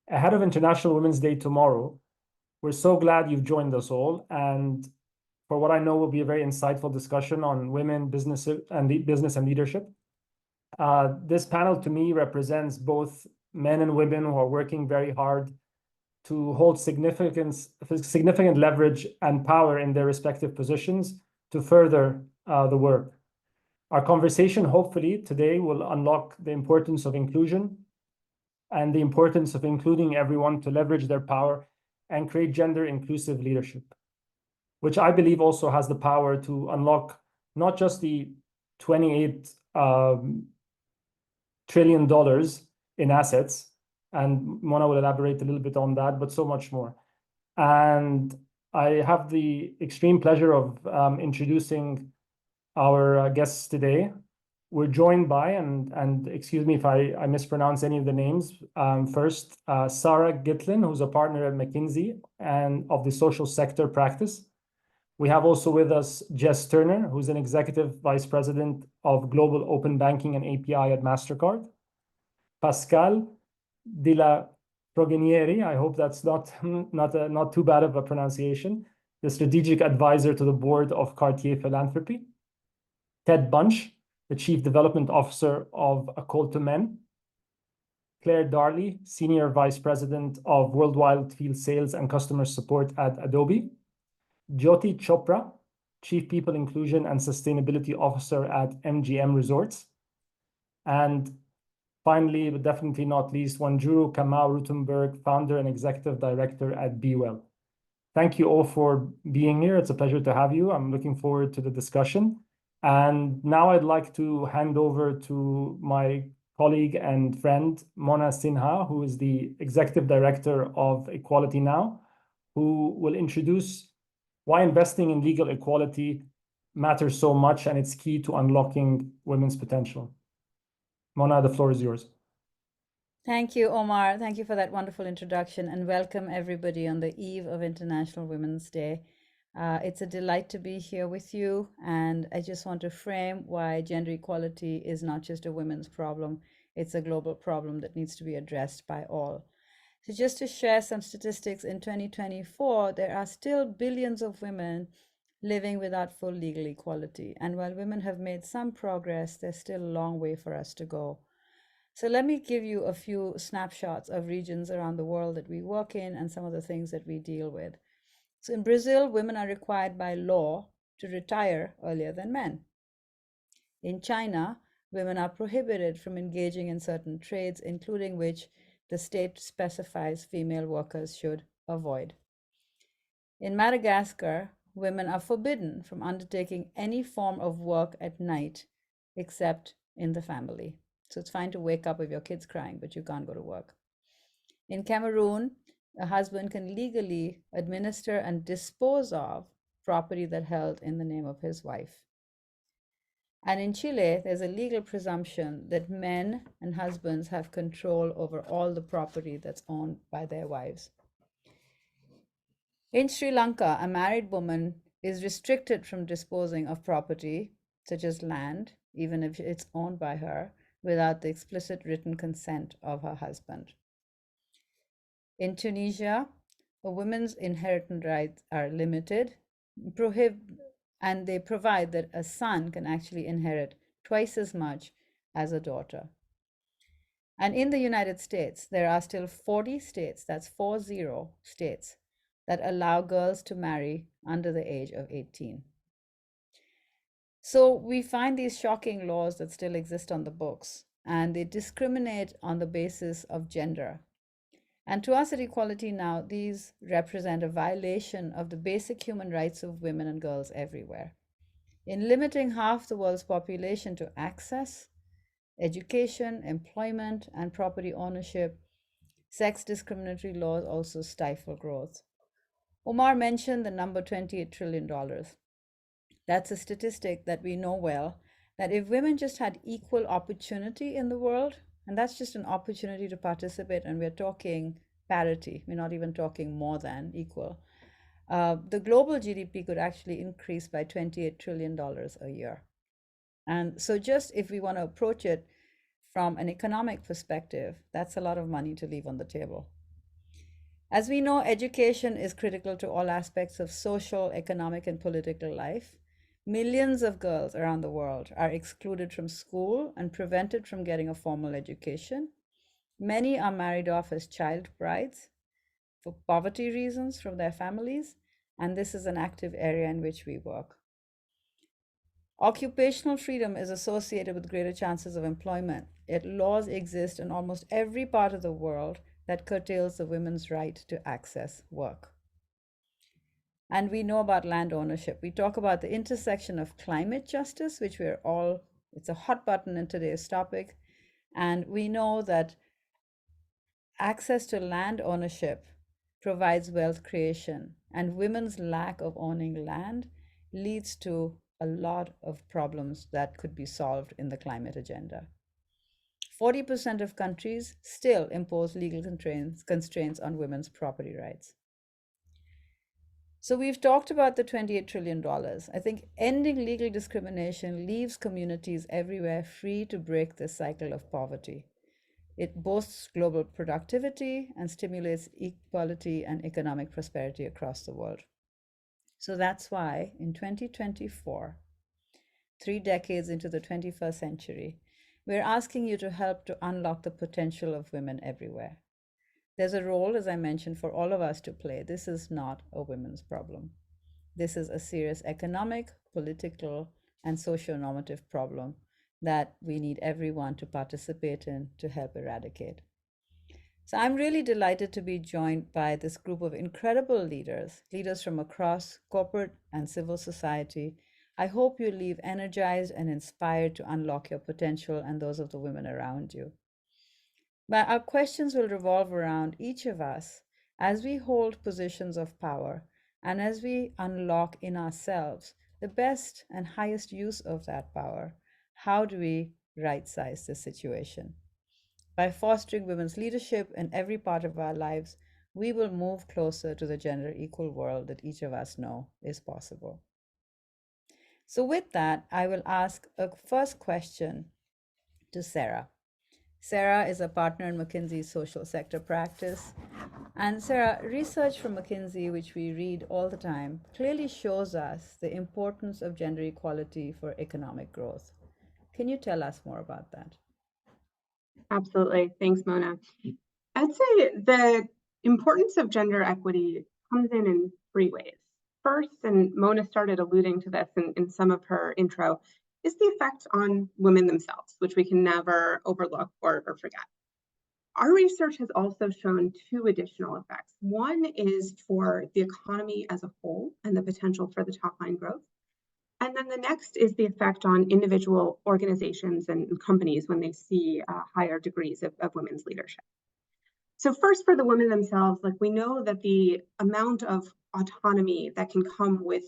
Ahead of International Women's Day tomorrow, we're so glad you've joined us all. And for what I know will be a very insightful discussion on women, business and leadership. This panel to me represents both men and women who are working very hard to hold significant leverage and power in their respective positions to further the work. Our conversation, hopefully, today will unlock the importance of inclusion and the importance of including everyone to leverage their power and create gender-inclusive leadership, which I believe also has the power to unlock not just the $28 trillion in assets, and Mona will elaborate a little bit on that, but so much more. And I have the extreme pleasure of introducing our guests today. We're joined by, and excuse me if I mispronounce any of the names. First, Sarah Gitlin, who's a partner at McKinsey and of the social sector practice. We have also with us Jess Turner, who's an executive vice president of global open banking and API at Mastercard. Pascale de la Frégonnière, I hope that's not too bad of a pronunciation, the strategic advisor to the board of Cartier Philanthropy. Ted Bunch, the Chief Development Officer of A Call to Men. Claire Darley, Senior Vice President of Worldwide Field Sales and Customer Support at Adobe. Jyoti Chopra, Chief People Inclusion and Sustainability Officer at MGM Resorts. And finally, but definitely not least, Wanjuru Kamau Rutenberg, Founder and Executive Director at Be Well. Thank you all for being here. It's a pleasure to have you. I'm looking forward to the discussion. And now I'd like to hand over to my colleague and friend, Mona Sinha, who is the Executive Director of Equality Now, who will introduce why investing in legal equality matters so much and it's key to unlocking women's potential. Mona, the floor is yours. Thank you, Omar. Thank you for that wonderful introduction, and welcome everybody on the eve of International Women's Day. It's a delight to be here with you, and I just want to frame why gender equality is not just a women's problem, it's a global problem that needs to be addressed by all. So just to share some statistics, in 2024, there are still billions of women living without full legal equality. And while women have made some progress, there's still a long way for us to go. So let me give you a few snapshots of regions around the world that we work in and some of the things that we deal with. So in Brazil, women are required by law to retire earlier than men. In China, women are prohibited from engaging in certain trades, including which the state specifies female workers should avoid. In Madagascar, women are forbidden from undertaking any form of work at night except in the family. So it's fine to wake up if your kid's crying, but you can't go to work. In Cameroon, a husband can legally administer and dispose of property that held in the name of his wife. And in Chile, there's a legal presumption that men and husbands have control over all the property that's owned by their wives. In Sri Lanka, a married woman is restricted from disposing of property, such as land, even if it's owned by her, without the explicit written consent of her husband. In Tunisia, a woman's inheritance rights are limited, and they provide that a son can actually inherit twice as much as a daughter. And in the United States, there are still 40 states, that's 40 states, that allow girls to marry under the age of 18. So we find these shocking laws that still exist on the books, and they discriminate on the basis of gender. And to us at Equality Now, these represent a violation of the basic human rights of women and girls everywhere. In limiting half the world's population to access, education, employment, and property ownership, sex discriminatory laws also stifle growth. Omar mentioned the number $28 trillion. That's a statistic that we know well, that if women just had equal opportunity in the world, and that's just an opportunity to participate, and we're talking parity, we're not even talking more than equal, the global GDP could actually increase by $28 trillion a year. And so just if we want to approach it from an economic perspective, that's a lot of money to leave on the table. As we know, education is critical to all aspects of social, economic, and political life. Millions of girls around the world are excluded from school and prevented from getting a formal education. Many are married off as child brides for poverty reasons from their families, and this is an active area in which we work. Occupational freedom is associated with greater chances of employment, yet laws exist in almost every part of the world that curtails the women's right to access work. And we know about land ownership. We talk about the intersection of climate justice, which it's a hot button in today's topic. And we know that access to land ownership provides wealth creation, and women's lack of owning land leads to a lot of problems that could be solved in the climate agenda. 40% of countries still impose legal constraints on women's property rights. So we've talked about the $28 trillion. I think ending legal discrimination leaves communities everywhere free to break this cycle of poverty. It boosts global productivity and stimulates equality and economic prosperity across the world. So that's why in 2024, 3 decades into the 21st century, we're asking you to help to unlock the potential of women everywhere. There's a role, as I mentioned, for all of us to play. This is not a women's problem. This is a serious economic, political, and socio-normative problem that we need everyone to participate in to help eradicate. So I'm really delighted to be joined by this group of incredible leaders from across corporate and civil society. I hope you leave energized and inspired to unlock your potential and those of the women around you. But our questions will revolve around each of us as we hold positions of power and as we unlock in ourselves the best and highest use of that power. How do we right-size this situation? By fostering women's leadership in every part of our lives, we will move closer to the gender equal world that each of us know is possible. So with that, I will ask a first question to Sarah. Sarah is a partner in McKinsey's social sector practice. And Sarah, research from McKinsey, which we read all the time, clearly shows us the importance of gender equality for economic growth. Can you tell us more about that? Absolutely. Thanks, Mona. I'd say the importance of gender equity comes in 3 ways. First, and Mona started alluding to this in some of her intro, is the effect on women themselves, which we can never overlook or forget. Our research has also shown 2 additional effects. One is for the economy as a whole and the potential for the top line growth. And then the next is the effect on individual organizations and companies when they see higher degrees of women's leadership. So first, for the women themselves, like we know that the amount of autonomy that can come with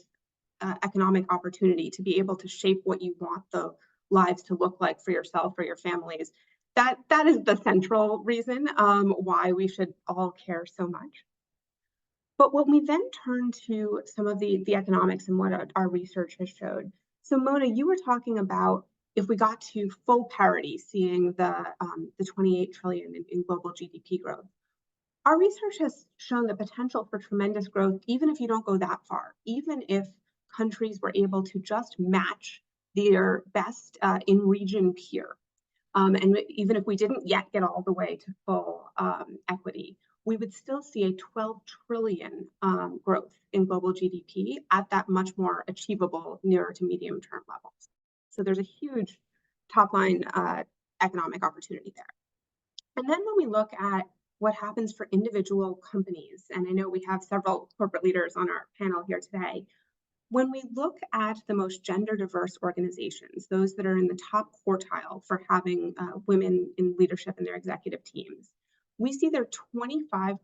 economic opportunity to be able to shape what you want the lives to look like for yourself or your families, that is the central reason why we should all care so much. But when we then turn to some of the economics and what our research has showed. So Mona, you were talking about if we got to full parity, seeing the 28 trillion in global GDP growth. Our research has shown the potential for tremendous growth, even if you don't go that far, even if countries were able to just match their best in-region peer. And even if we didn't yet get all the way to full equity, we would still see a 12 trillion growth in global GDP at that much more achievable near to medium term levels. So there's a huge top line economic opportunity there. And then when we look at what happens for individual companies, and I know we have several corporate leaders on our panel here today, when we look at the most gender diverse organizations, those that are in the top quartile for having women in leadership in their executive teams, we see they're 25%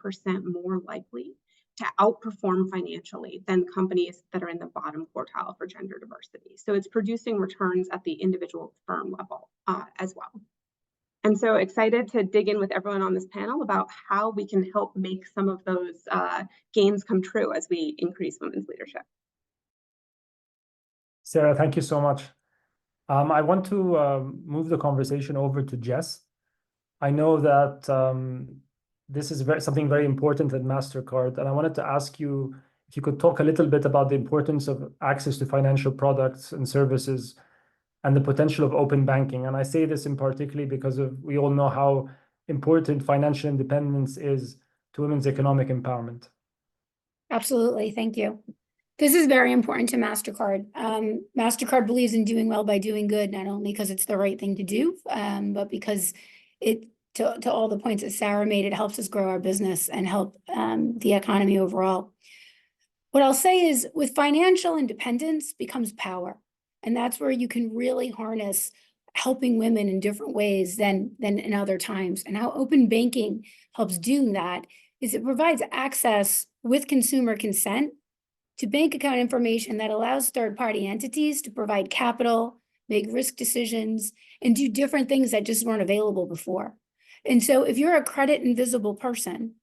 more likely to outperform financially than companies that are in the bottom quartile for gender diversity. So it's producing returns at the individual firm level as well. And so excited to dig in with everyone on this panel about how we can help make some of those gains come true as we increase women's leadership. Sarah, thank you so much. I want to move the conversation over to Jess. I know that this is something very important at Mastercard. And I wanted to ask you if you could talk a little bit about the importance of access to financial products and services and the potential of open banking. And I say this in particularly because we all know how important financial independence is to women's economic empowerment. Absolutely. Thank you. This is very important to Mastercard. Mastercard believes in doing well by doing good, not only because it's the right thing to do, but because to all the points that Sarah made, it helps us grow our business and help the economy overall. What I'll say is with financial independence becomes power. And that's where you can really harness helping women in different ways than in other times. And how open banking helps do that is it provides access with consumer consent to bank account information that allows third-party entities to provide capital, make risk decisions, and do different things that just weren't available before. And so if you're a credit invisible person,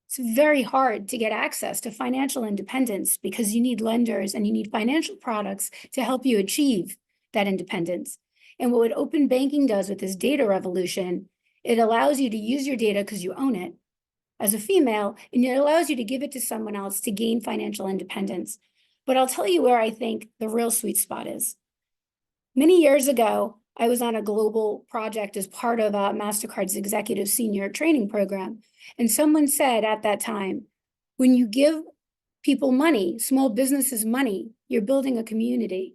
it's very hard to get access to financial independence because you need lenders and you need financial products to help you achieve that independence. And what open banking does with this data revolution, it allows you to use your data because you own it as a female, and it allows you to give it to someone else to gain financial independence. But I'll tell you where I think the real sweet spot is. Many years ago, I was on a global project as part of Mastercard's executive senior training program. And someone said at that time, when you give people money, small businesses money, you're building a community.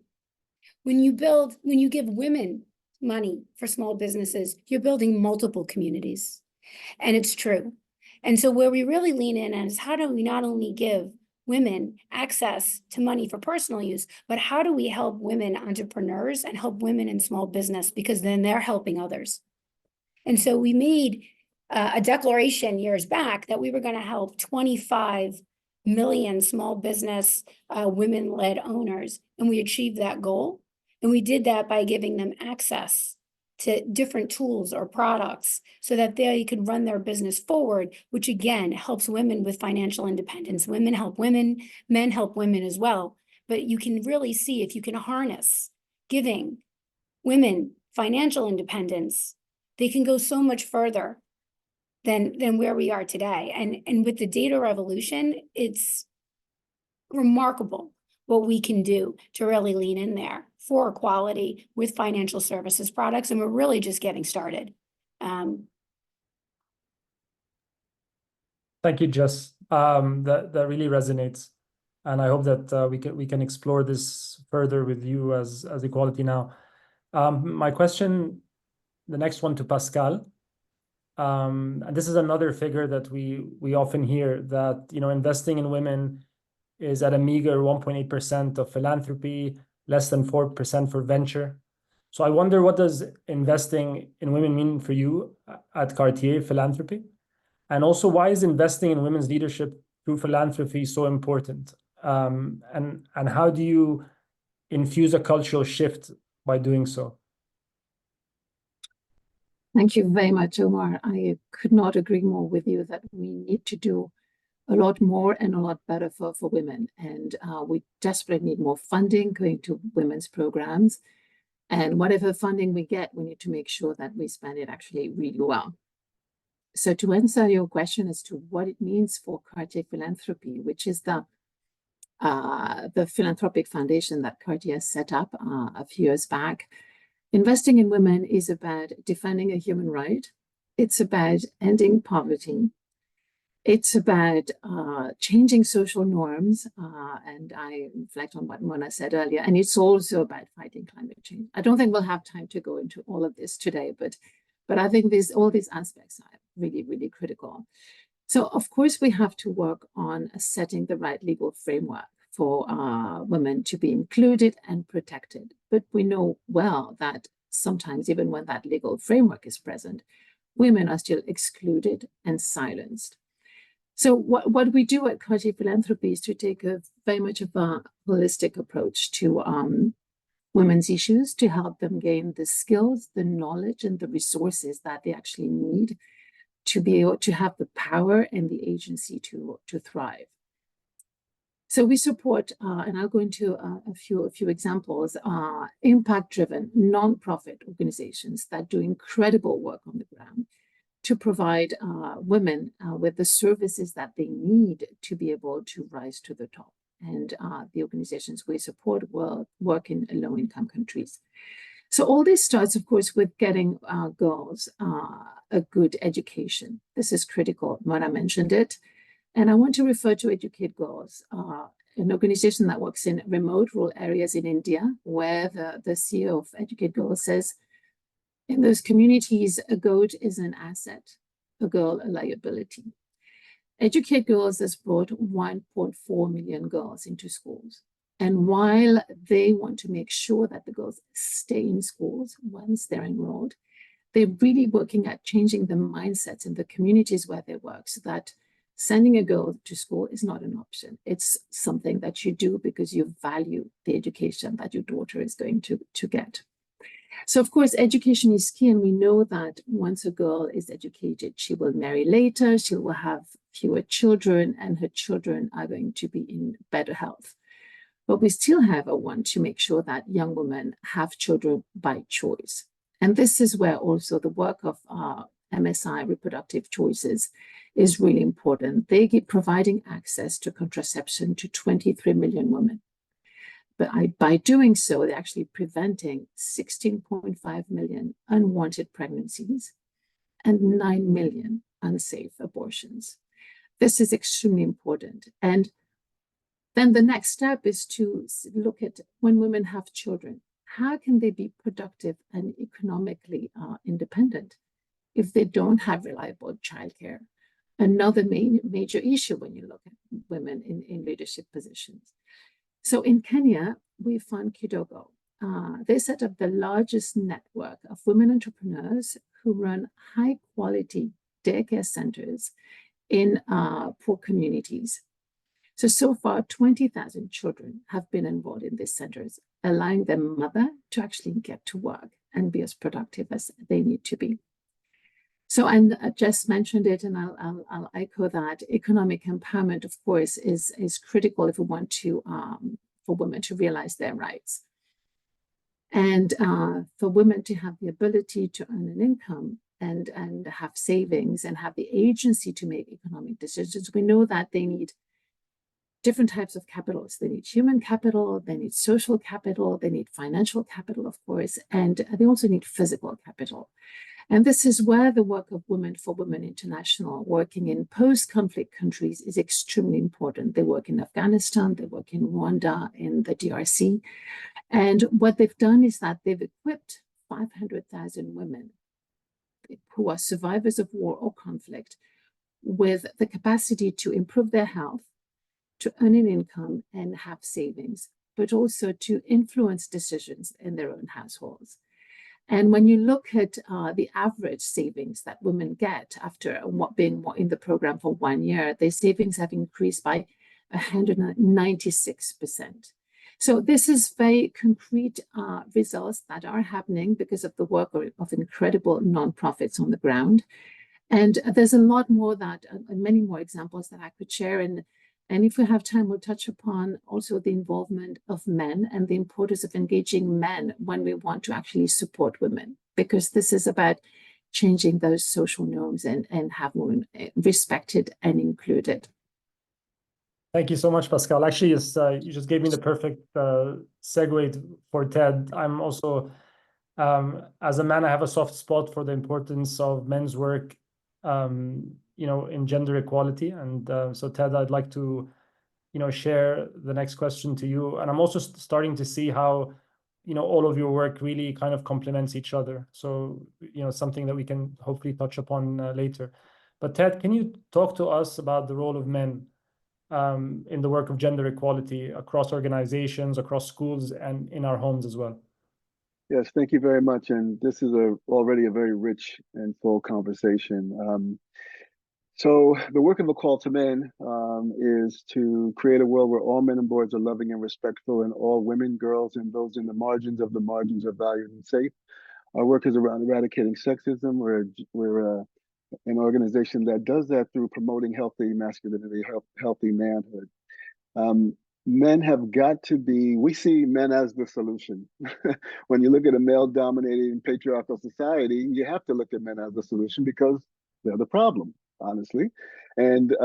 When you give women money for small businesses, you're building multiple communities. And it's true. And so where we really lean in on is how do we not only give women access to money for personal use, but how do we help women entrepreneurs and help women in small business, because then they're helping others. And so we made a declaration years back that we were going to help 25 million small business women-led owners, and we achieved that goal. And we did that by giving them access to different tools or products so that they can run their business forward, which again helps women with financial independence. Women help women, men help women as well. But you can really see if you can harness giving women financial independence, they can go so much further than where we are today. And with the data revolution, it's remarkable what we can do to really lean in there for equality with financial services products. And we're really just getting started. Thank you, Jess. That really resonates. And I hope that we can explore this further with you as Equality Now. My question, the next one to Pascale. And this is another figure that we often hear, that investing in women is at a meager 1.8% of philanthropy, less than 4% for venture. So I wonder, what does investing in women mean for you at Cartier Philanthropy? And also, why is investing in women's leadership through philanthropy so important? And how do you infuse a cultural shift by doing so? Thank you very much, Omar. I could not agree more with you that we need to do a lot more and a lot better for women. And we desperately need more funding going to women's programs. And whatever funding we get, we need to make sure that we spend it actually really well. So to answer your question as to what it means for Cartier Philanthropy, which is the philanthropic foundation that Cartier set up a few years back, investing in women is about defending a human right. It's about ending poverty. It's about changing social norms, and I reflect on what Mona said earlier, and it's also about fighting climate change. I don't think we'll have time to go into all of this today, but I think all these aspects are really, really critical. So of course, we have to work on setting the right legal framework for women to be included and protected. But we know well that sometimes, even when that legal framework is present, women are still excluded and silenced. So what we do at Cartier Philanthropy is to take a very much of a holistic approach to women's issues, to help them gain the skills, the knowledge, and the resources that they actually need to be able to have the power and the agency to thrive. So we support, and I'll go into a few examples, impact-driven nonprofit organizations that do incredible work on the ground to provide women with the services that they need to be able to rise to the top. And the organizations we support will work in low-income countries. So all this starts, of course, with getting girls a good education. This is critical. Mona mentioned it. And I want to refer to Educate Girls, an organization that works in remote rural areas in India, where the CEO of Educate Girls says, in those communities, a goat is an asset, a girl a liability. Educate Girls has brought 1.4 million girls into schools. And while they want to make sure that the girls stay in schools once they're enrolled, they're really working at changing the mindsets in the communities where they work so that sending a girl to school is not an option. It's something that you do because you value the education that your daughter is going to get. So, of course, education is key, and we know that once a girl is educated, she will marry later, she will have fewer children, and her children are going to be in better health. But we still have a want to make sure that young women have children by choice. And this is where also the work of MSI, Reproductive Choices, is really important. They keep providing access to contraception to 23 million women. But by doing so, they're actually preventing 16.5 million unwanted pregnancies and 9 million unsafe abortions. This is extremely important. And then the next step is to look at when women have children, how can they be productive and economically independent if they don't have reliable childcare? Another major issue when you look at women in leadership positions. So in Kenya, we found Kidogo. They set up the largest network of women entrepreneurs who run high-quality daycare centers in poor communities. So far, 20,000 children have been enrolled in these centers, allowing their mother to actually get to work and be as productive as they need to be. So, and Jess mentioned it, and I'll echo that. Economic empowerment, of course, is critical if we want to for women to realize their rights, and for women to have the ability to earn an income and have savings and have the agency to make economic decisions. We know that they need different types of capitals. They need human capital, they need social capital, they need financial capital, of course, and they also need physical capital. And this is where the work of Women for Women International, working in post-conflict countries, is extremely important. They work in Afghanistan, they work in Rwanda, in the DRC. And what they've done is that they've equipped 500,000 women who are survivors of war or conflict with the capacity to improve their health, to earn an income and have savings, but also to influence decisions in their own households. And when you look at the average savings that women get after being in the program for 1 year, their savings have increased by 196%. So this is very concrete results that are happening because of the work of incredible nonprofits on the ground. And there's a lot more that, many more examples that I could share. And if we have time, we'll touch upon also the involvement of men and the importance of engaging men when we want to actually support women, because this is about changing those social norms and have women respected and included. Thank you so much, Pascale. Actually, you just gave me the perfect segue for TED. I'm also, as a man, I have a soft spot for the importance of men's work in gender equality. And so Ted, I'd like to, share the next question to you. And I'm also starting to see how, all of your work really kind of complements each other. So, something that we can hopefully touch upon later. But Ted, can you talk to us about the role of men in the work of gender equality across organizations, across schools, and in our homes as well? Yes, thank you very much. And this is already a very rich and full conversation. So the work of A Call to Men is to create a world where all men and boys are loving and respectful, and all women, girls, and those in the margins are valued and safe. Our work is around eradicating sexism. We're an organization that does that through promoting healthy masculinity, healthy manhood. Men have got to be, we see men as the solution. When you look at a male-dominated and patriarchal society, you have to look at men as the solution because they're the problem, honestly. And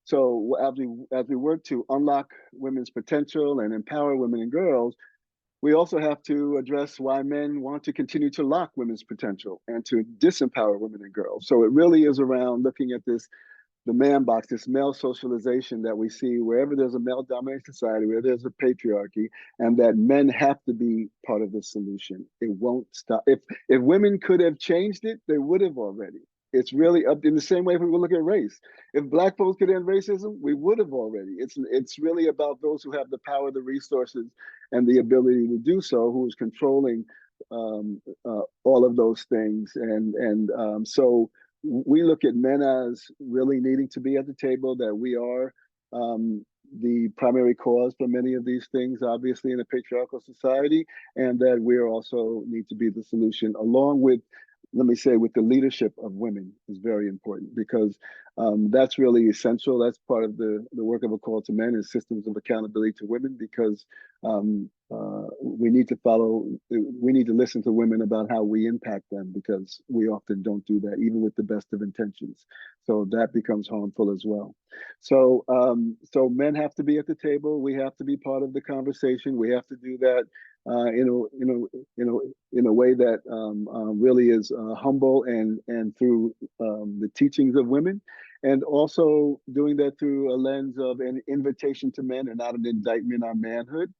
so as we work to unlock women's potential and empower women and girls, we also have to address why men want to continue to lock women's potential and to disempower women and girls. So it really is around looking at this, the man box, this male socialization that we see wherever there's a male dominated society, where there's a patriarchy, and that men have to be part of the solution. It won't stop. If women could have changed it, they would have already. It's really up in the same way if we look at race. If Black folks could end racism, we would have already. It's really about those who have the power, the resources, and the ability to do so, who is controlling all of those things. So we look at men as really needing to be at the table, that we are the primary cause for many of these things, obviously, in a patriarchal society, and that we also need to be the solution, along with, let me say, with the leadership of women is very important, because that's really essential. That's part of the work of A Call to Men, is systems of accountability to women, because we need to listen to women about how we impact them, because we often don't do that, even with the best of intentions. So that becomes harmful as well. So men have to be at the table. We have to be part of the conversation. We have to do that in a way that really is humble and through the teachings of women, and also doing that through a lens of an invitation to men and not an indictment on manhood,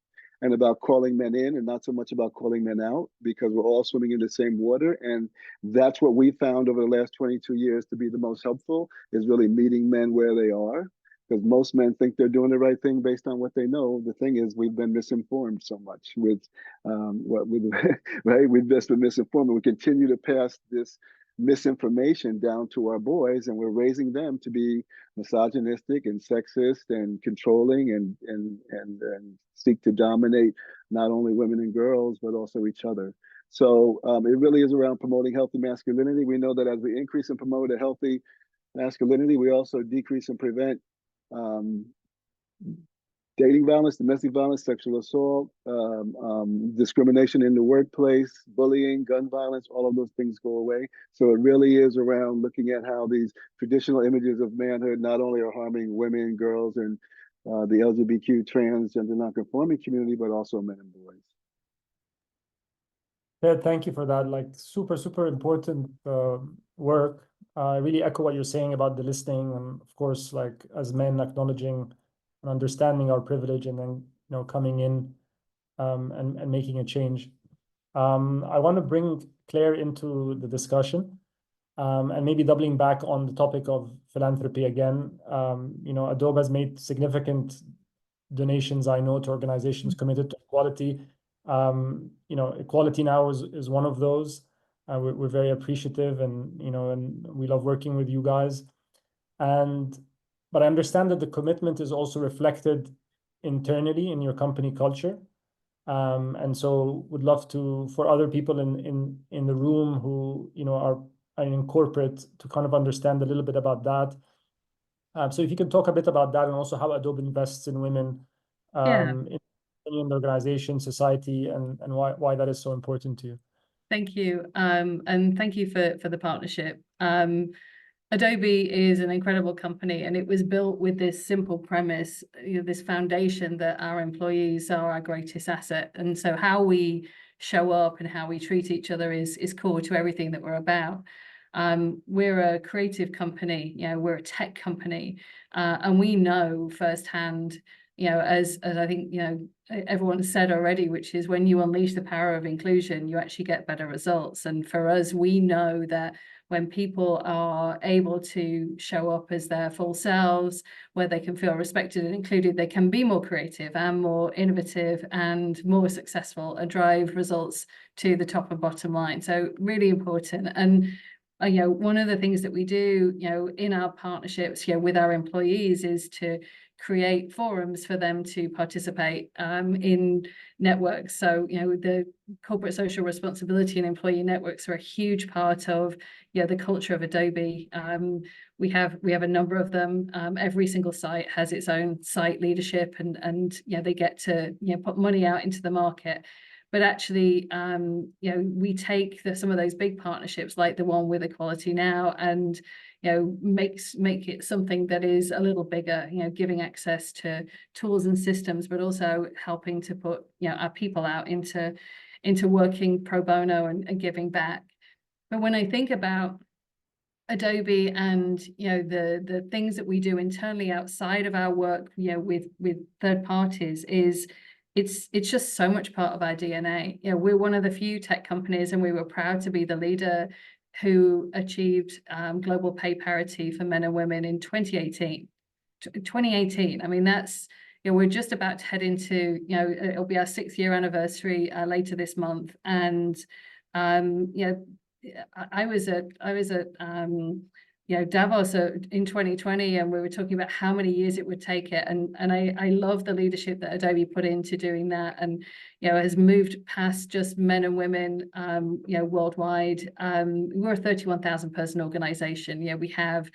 and about calling men in and not so much about calling men out, because we're all swimming in the same water. And that's what we found over the last 22 years to be the most helpful, is really meeting men where they are. Because most men think they're doing the right thing based on what they know. The thing is, we've been misinformed so much with right? We've just been misinformed. We continue to pass this misinformation down to our boys, and we're raising them to be misogynistic and sexist and controlling and seek to dominate not only women and girls, but also each other. So it really is around promoting healthy masculinity. We know that as we increase and promote a healthy masculinity, we also decrease and prevent dating violence, domestic violence, sexual assault, discrimination in the workplace, bullying, gun violence, all of those things go away. So it really is around looking at how these traditional images of manhood not only are harming women, girls, and the LGBTQ, transgender, non-conforming community, but also men and boys. Yeah, thank you for that. Like super important work. I really echo what you're saying about the listening, and of course, like as men, acknowledging and understanding our privilege, and then coming in and making a change. I want to bring Claire into the discussion, and maybe doubling back on the topic of philanthropy again. Adobe has made significant donations, I know, to organizations committed to equality. Equality Now is one of those. We're very appreciative, and we love working with you guys. But I understand that the commitment is also reflected internally in your company culture. And so would love for other people in the room who are in corporate to kind of understand a little bit about that. So if you can talk a bit about that, and also how Adobe invests in women in the organization, society, and why that is so important to you. Thank you. And thank you for the partnership. Adobe is an incredible company, and it was built with this simple premise, this foundation that our employees are our greatest asset. And so how we show up and how we treat each other is core to everything that we're about. We're a creative company, we're a tech company, and we know firsthand, as I think, everyone said already, which is when you unleash the power of inclusion, you actually get better results. And for us, we know that when people are able to show up as their full selves, where they can feel respected and included, they can be more creative and more innovative and more successful and drive results to the top and bottom line. So really important. And one of the things that we do, in our partnerships, with our employees is to create forums for them to participate in networks. So, the corporate social responsibility and employee networks are a huge part of, the culture of Adobe. We have a number of them. Every single site has its own site leadership, and they get to put money out into the market. but actually, we take some of those big partnerships like the one with Equality Now and, make it something that is a little bigger, giving access to tools and systems, but also helping to put, our people out into working pro bono and giving back. But when I think about Adobe and the things that we do internally outside of our work with third parties, it's just so much part of our DNA. We're one of the few tech companies, and we were proud to be the leader who achieved global pay parity for men and women in 2018. 2018. I mean, that's, we're just about to head into, it'll be our 6th year anniversary later this month, and I was at Davos in 2020, and we were talking about how many years it would take it, and I love the leadership that Adobe put into doing that, and has moved past just men and women worldwide. We're a 31,000 person organization. We have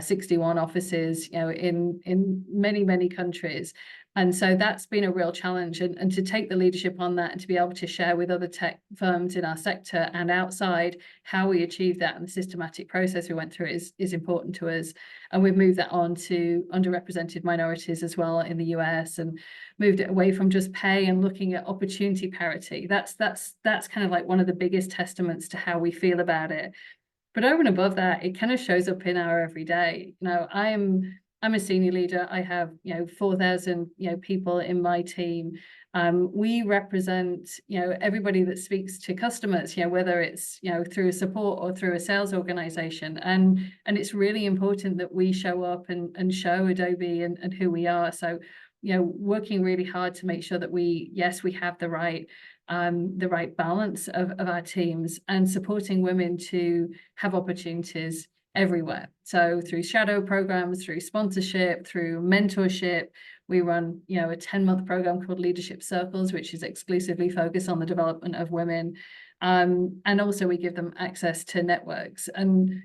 61 offices in many countries. And so that's been a real challenge, and to take the leadership on that and to be able to share with other tech firms in our sector and outside how we achieve that and the systematic process we went through is important to us. And we've moved that on to underrepresented minorities as well in the US, and moved it away from just pay and looking at opportunity parity. That's kind of like one of the biggest testaments to how we feel about it. But over and above that, it kind of shows up in our everyday. I'm a senior leader. I have 4,000 people in my team. We represent everybody that speaks to customers, whether it's through a support or through a sales organization, and it's really important that we show up and show Adobe and who we are. So working really hard to make sure that we have the right balance of our teams, and supporting women to have opportunities everywhere. So through shadow programs, through sponsorship, through mentorship. We run a 10-month program called Leadership Circles, which is exclusively focused on the development of women, and also we give them access to networks. And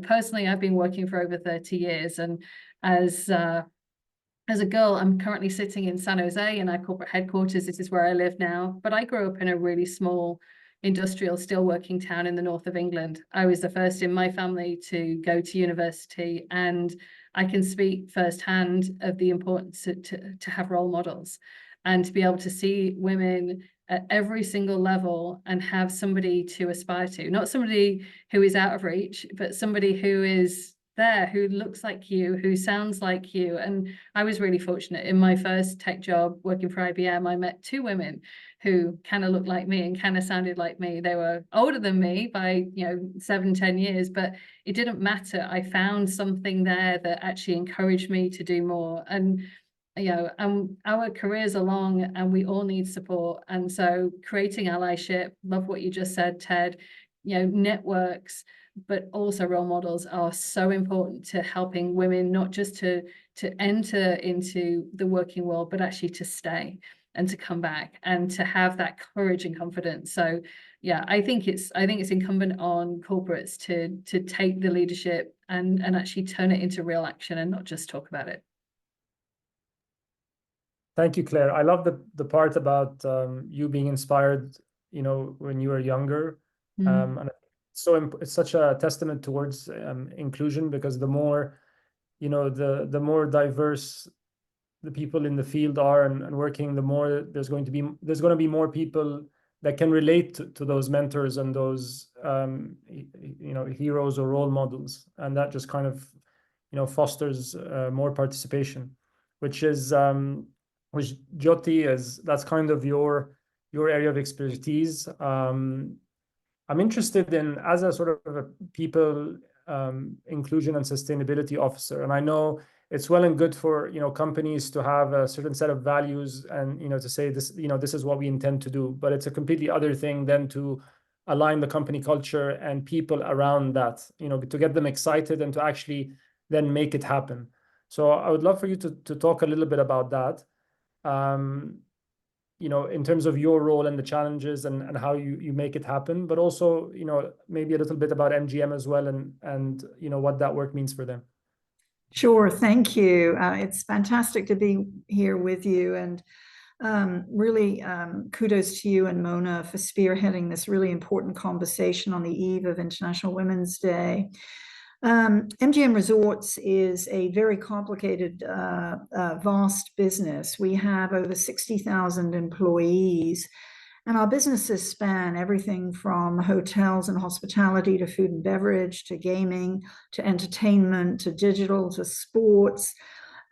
personally, I've been working for over 30 years, and as a girl, I'm currently sitting in San Jose in our corporate headquarters. This is where I live now, but I grew up in a really small industrial steelworking town in the north of England. I was the first in my family to go to university, and I can speak firsthand of the importance to have role models, and to be able to see women at every single level and have somebody to aspire to, not somebody who is out of reach, but somebody who is there, who looks like you, who sounds like you. And I was really fortunate. In my first tech job working for IBM, I met 2 women who kind of looked like me and kind of sounded like me. They were older than me by 7-10 years, but it didn't matter. I found something there that actually encouraged me to do more. And our careers are long, and we all need support. And so creating allyship, love what you just said, Ted, networks, but also role models are so important to helping women, not just to enter into the working world, but actually to stay and to come back and to have that courage and confidence. So yeah, I think it's incumbent on corporates to take the leadership and actually turn it into real action and not just talk about it. Thank you, Claire. I love the part about you being inspired, when you were younger. And it's such a testament towards inclusion, because the more, the more diverse the people in the field are and working, the more there's going to be more people that can relate to those mentors and those heroes or role models, and that just kind of fosters more participation, which Jyoti that's kind of your area of expertise. I'm interested in, as a sort of a people inclusion and sustainability officer, and I know it's well and good for companies to have a certain set of values and to say this this is what we intend to do, but it's a completely other thing than to align the company culture and people around that, to get them excited and to actually then make it happen. So I would love for you to talk a little bit about that, in terms of your role and the challenges and how you make it happen, but also maybe a little bit about MGM as well, and what that work means for them. Sure, thank you. It's fantastic to be here with you, and Really, kudos to you and Mona for spearheading this really important conversation on the eve of International Women's Day. MGM Resorts is a very complicated, vast business. We have over 60,000 employees, and our businesses span everything from hotels and hospitality to food and beverage to gaming to entertainment to digital to sports.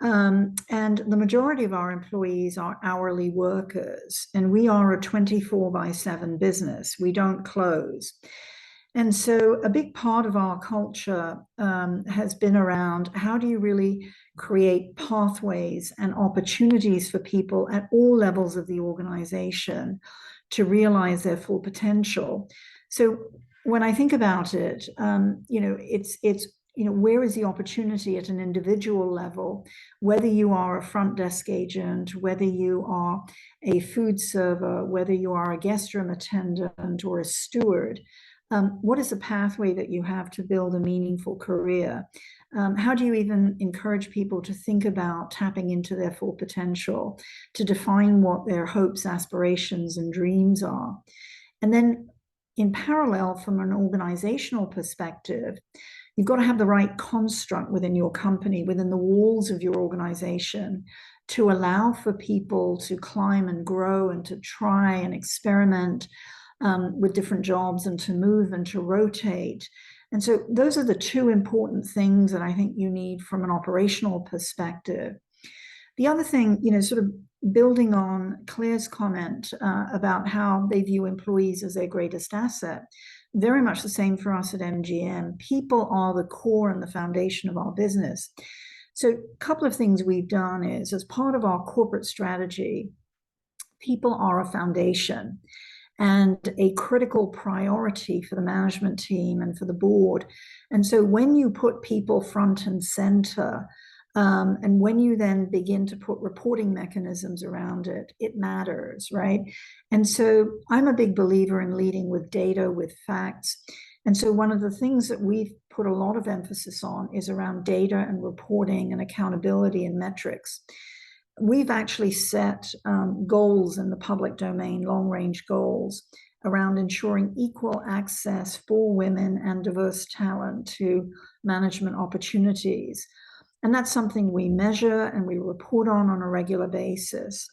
And the majority of our employees are hourly workers, and we are a 24/7 business. We don't close. And so a big part of our culture has been around how do you really create pathways and opportunities for people at all levels of the organization to realize their full potential. So when I think about it, it's where is the opportunity at an individual level, whether you are a front desk agent, whether you are a food server, whether you are a guest room attendant or a steward. What is the pathway that you have to build a meaningful career? How do you even encourage people to think about tapping into their full potential, to define what their hopes, aspirations, and dreams are? And then in parallel, from an organizational perspective, you've got to have the right construct within your company, within the walls of your organization, to allow for people to climb and grow and to try and experiment with different jobs and to move and to rotate. And so those are the two important things that I think you need from an operational perspective. The other thing, sort of building on Claire's comment about how they view employees as their greatest asset, very much the same for us at MGM. People are the core and the foundation of our business. So a couple of things we've done is, as part of our corporate strategy, people are a foundation and a critical priority for the management team and for the board. And so when you put people front and center, and when you then begin to put reporting mechanisms around it, it matters, right? And so I'm a big believer in leading with data, with facts. And so one of the things that we've put a lot of emphasis on is around data and reporting and accountability and metrics. We've actually set goals in the public domain, long-range goals, around ensuring equal access for women and diverse talent to management opportunities. And that's something we measure and we report on a regular basis.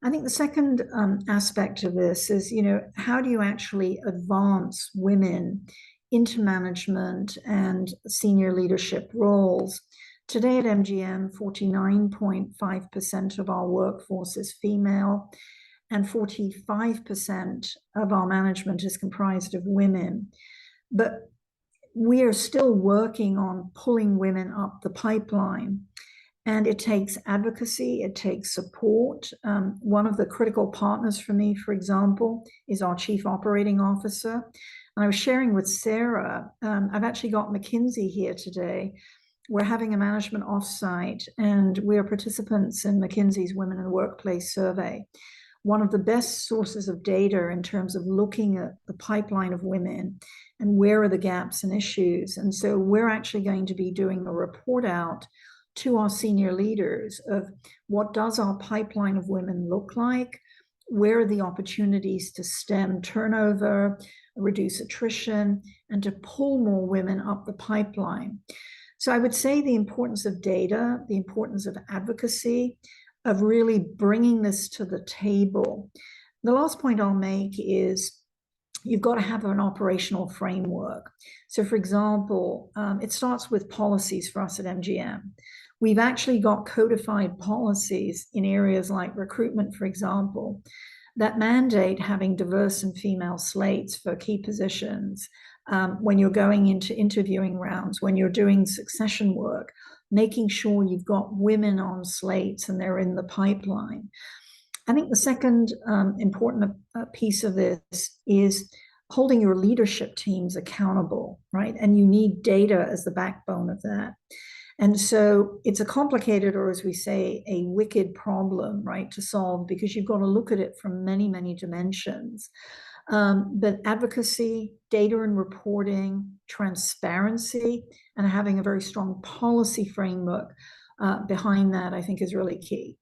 I think the second aspect of this is, how do you actually advance women into management and senior leadership roles? Today at MGM, 49.5% of our workforce is female, and 45% of our management is comprised of women. But we are still working on pulling women up the pipeline. And it takes advocacy, it takes support. One of the critical partners for me, for example, is our Chief Operating Officer. And I was sharing with Sarah, I've actually got McKinsey here today. We're having a management offsite, and we are participants in McKinsey's Women in the Workplace survey. One of the best sources of data in terms of looking at the pipeline of women and where are the gaps and issues. And so we're actually going to be doing a report out to our senior leaders of what does our pipeline of women look like? Where are the opportunities to stem turnover, reduce attrition, and to pull more women up the pipeline? So I would say the importance of data, the importance of advocacy, of really bringing this to the table. The last point I'll make is you've got to have an operational framework. So for example, it starts with policies for us at MGM. We've actually got codified policies in areas like recruitment, for example, that mandate having diverse and female slates for key positions. When you're going into interviewing rounds, when you're doing succession work, making sure you've got women on slates and they're in the pipeline. I think the second important piece of this is holding your leadership teams accountable, right? And you need data as the backbone of that. And so it's a complicated, or as we say, a wicked problem, right, to solve, because you've got to look at it from many, many dimensions. But advocacy, data and reporting, transparency, and having a very strong policy framework behind that, I think, is really key.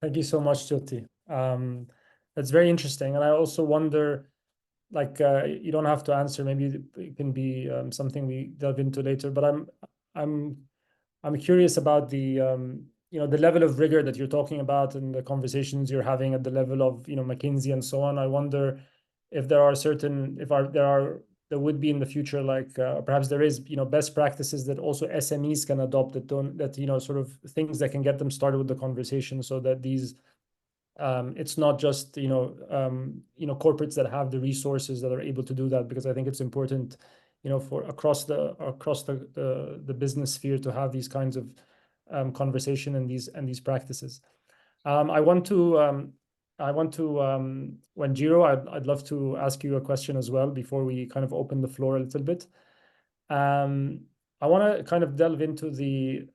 Thank you so much, Jyoti. That's very interesting. And I also wonder, like, you don't have to answer, maybe it can be something we delve into later, but I'm curious about the the level of rigor that you're talking about and the conversations you're having at the level of McKinsey and so on. I wonder if there are certain, there would be in the future, like perhaps there is best practices that also SMEs can adopt, that don't, that sort of things that can get them started with the conversation, so that these it's not just corporates that have the resources that are able to do that, because I think it's important for across the business sphere to have these kinds of conversation and these practices. I want to Wenjiro, I'd love to ask you a question as well before we kind of open the floor a little bit. I want to kind of delve into the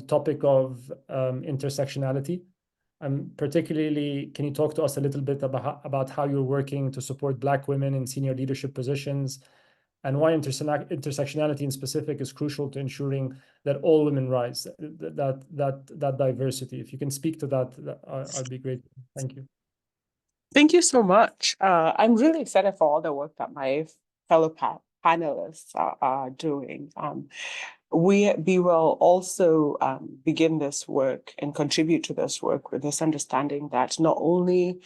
topic of intersectionality. Particularly, can you talk to us a little bit about how you're working to support Black women in senior leadership positions, and why intersectionality in specific is crucial to ensuring that all women rise, that diversity? If you can speak to that, I'd be great. Thank you. Thank you so much. I'm really excited for all the work that my fellow panelists are doing. We at Be Well also begin this work and contribute to this work with this understanding that not only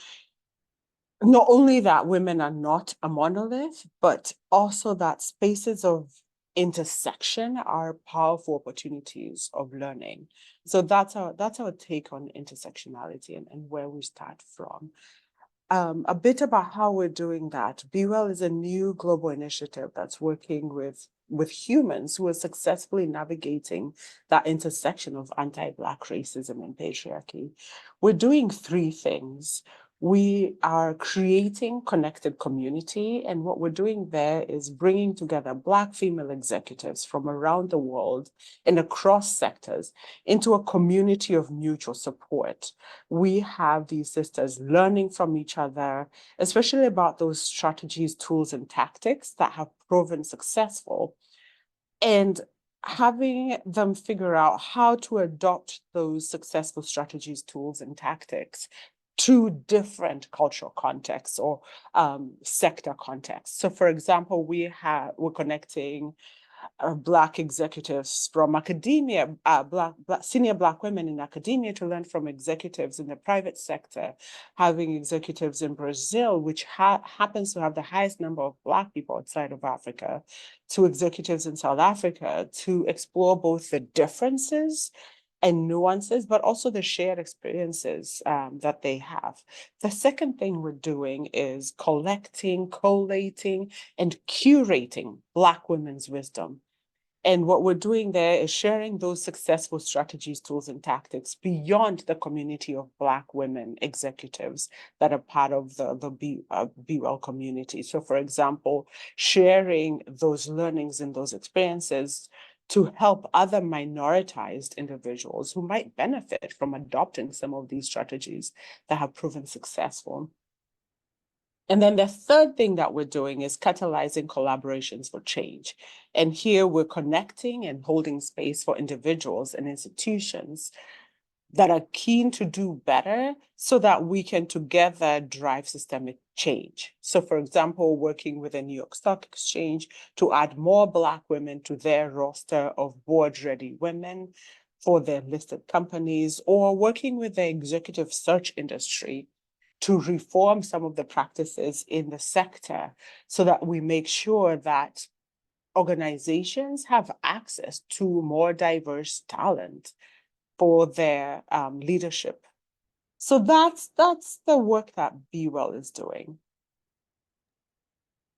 that women are not a monolith, but also that spaces of intersection are powerful opportunities of learning. So that's our take on intersectionality and where we start from. A bit about how we're doing that. Be Well is a new global initiative that's working with humans who are successfully navigating that intersection of anti-Black racism and patriarchy. We're doing 3 things. We are creating connected community, and what we're doing there is bringing together Black female executives from around the world and across sectors into a community of mutual support. We have these sisters learning from each other, especially about those strategies, tools, and tactics that have proven successful, and having them figure out how to adopt those successful strategies, tools, and tactics to different cultural contexts or sector contexts. So, for example, we're connecting Black executives from academia, senior Black women in academia to learn from executives in the private sector, having executives in Brazil, which happens to have the highest number of Black people outside of Africa, to executives in South Africa, to explore both the differences and nuances, but also the shared experiences that they have. The second thing we're doing is collecting, collating, and curating Black women's wisdom. And what we're doing there is sharing those successful strategies, tools, and tactics beyond the community of Black women executives that are part of the Be Well community. So, for example, sharing those learnings and those experiences to help other minoritized individuals who might benefit from adopting some of these strategies that have proven successful. And then the third thing that we're doing is catalyzing collaborations for change. And here we're connecting and holding space for individuals and institutions that are keen to do better so that we can together drive systemic change. So, for example, working with the New York Stock Exchange to add more Black women to their roster of board-ready women for their listed companies, or working with the executive search industry to reform some of the practices in the sector so that we make sure that organizations have access to more diverse talent for their leadership. So that's the work that Be Well is doing.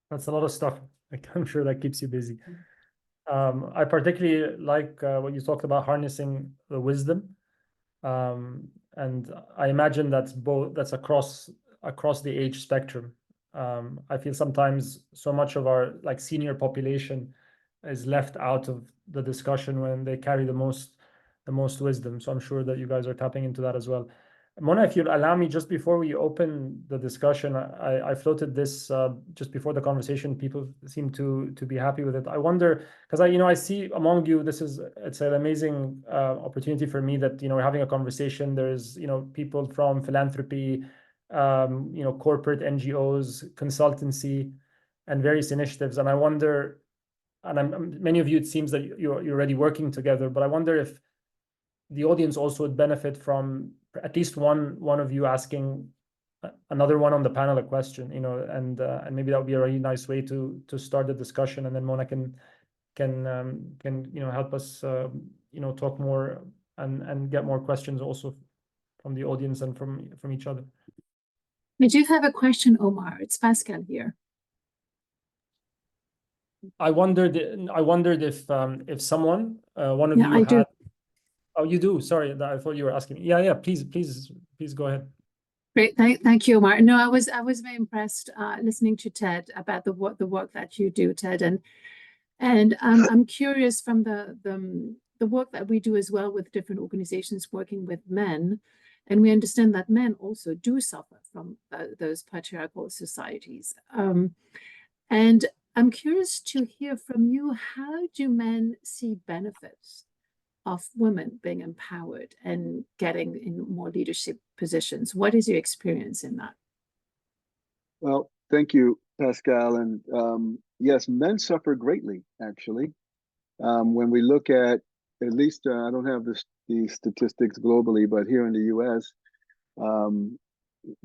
That's a lot of stuff. I'm sure that keeps you busy. I particularly like what you talked about, harnessing the wisdom. And I imagine that's across the age spectrum. I feel sometimes so much of our senior population is left out of the discussion when they carry the most wisdom. So I'm sure that you guys are tapping into that as well. Mona, if you'll allow me, just before we open the discussion, I floated this just before the conversation. People seem to be happy with it. I wonder, because I see among you, it's an amazing opportunity for me that we're having a conversation. There's people from philanthropy, corporate NGOs, consultancy, and various initiatives. And I wonder, and many of you, it seems that you're already working together, but I wonder if the audience also would benefit from at least one of you asking another one on the panel a question, and maybe that would be a really nice way to start the discussion, and then Mona can help us talk more and get more questions also from the audience and from each other. I do have a question, Omar. It's Pascale here. I wondered if someone, one of Yeah, you I had. do. Oh, you do? Sorry, I thought you were asking. Yeah. Please go ahead. Great, thank you, Omar. No, I was very impressed listening to Ted about the work that you do, Ted, and I'm curious from the work that we do as well with different organizations working with men, and we understand that men also do suffer from those patriarchal societies, and I'm curious to hear from you, how do men see benefits of women being empowered and getting in more leadership positions? What is your experience in that? Well, thank you, Pascale. And yes, men suffer greatly, actually. When we look at least, I don't have the statistics globally, but here in the US,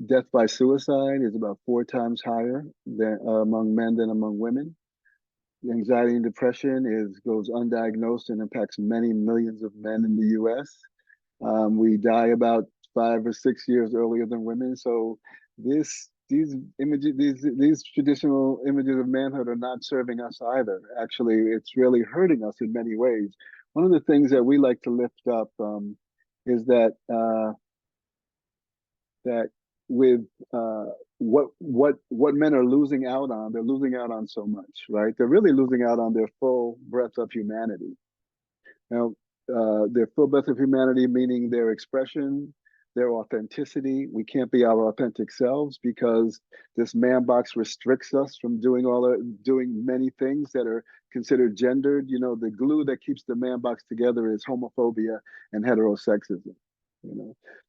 death by suicide is about 4 times higher among men than among women. Anxiety and depression goes undiagnosed and impacts many millions of men in the US. We die about 5 or 6 years earlier than women. So these traditional images of manhood are not serving us either. Actually, it's really hurting us in many ways. One of the things that we like to lift up is that with what men are losing out on, they're losing out on so much, right? They're really losing out on their full breadth of humanity. Now, their full breadth of humanity, meaning their expression, their authenticity. We can't be our authentic selves because this man box restricts us from doing many things that are considered gendered. The glue that keeps the man box together is homophobia and heterosexism.